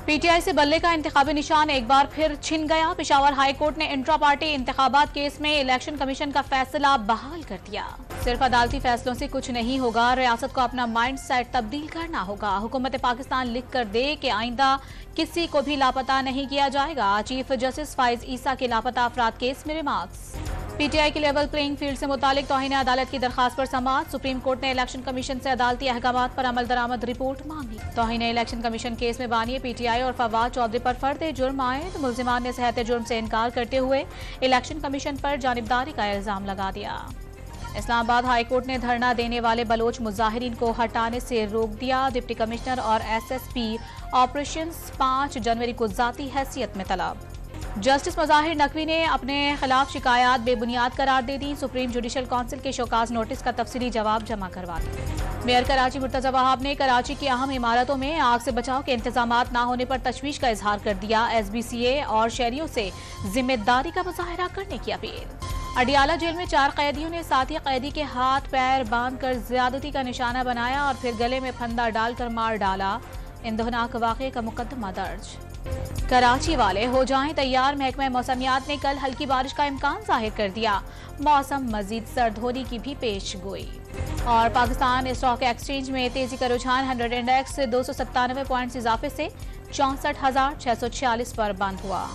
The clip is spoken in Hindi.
पीटीआई से बल्ले का इंतखाबी निशान एक बार फिर छिन गया। पेशावर हाई कोर्ट ने इंट्रा पार्टी इंतखाबात केस में इलेक्शन कमीशन का फैसला बहाल कर दिया। सिर्फ अदालती फैसलों से कुछ नहीं होगा, रियासत को अपना माइंड सेट तब्दील करना होगा। हुकूमत पाकिस्तान लिख कर दे कि आइंदा किसी को भी लापता नहीं किया जाएगा। चीफ जस्टिस फाइज ईसा के लापता अफराद केस में रिमार्क्स। पीटीआई की लेवल प्लेइंग फील्ड से मुतालिक तौहीन अदालत की दरखास्त पर समाअत। सुप्रीम कोर्ट ने इलेक्शन कमीशन से अदालती अहकामात पर अमल दरामद रिपोर्ट मांगी। तौहीन इलेक्शन कमीशन केस में बानी पीटीआई और फवाद चौधरी पर फर्द जुर्म आयद। मुल्जिमान ने सेहत जुर्म से इनकार करते हुए इलेक्शन कमीशन पर जानिबदारी का इल्जाम लगा दिया। इस्लामाबाद हाई कोर्ट ने धरना देने वाले बलोच मुजाहिरीन को हटाने से रोक दिया। डिप्टी कमिश्नर और एसएसपी ऑपरेशंस 5 जनवरी को जाती हैसियत में तलब। जस्टिस मुजाहिर नकवी ने अपने खिलाफ शिकायत बेबुनियाद करार दे दी। सुप्रीम जुडिशल काउंसिल के शोकाज नोटिस का तफसीली जवाब जमा करवा दिया। मेयर कराची मुर्तजा वहाब ने कराची की अहम इमारतों में आग से बचाव के इंतजामात न होने पर तशवीश का इजहार कर दिया। एसबीसीए और शहरियों से जिम्मेदारी का मुजाहरा करने की अपील। अडियाला जेल में 4 कैदियों ने साथी कैदी के हाथ पैर बांधकर ज्यादती का निशाना बनाया और फिर गले में फंदा डालकर मार डाला। इंदोहनाक वाक़े का मुकदमा दर्ज। कराची वाले हो जाएं तैयार, महकमा मौसमियात ने कल हल्की बारिश का इम्कान जाहिर कर दिया। मौसम मजीद सर्द होने की भी पेश गोई। और पाकिस्तान स्टॉक एक्सचेंज में तेजी का रुझान 100 इंडेक्स 297 पॉइंट्स इजाफे से 64,646 पर बंद हुआ।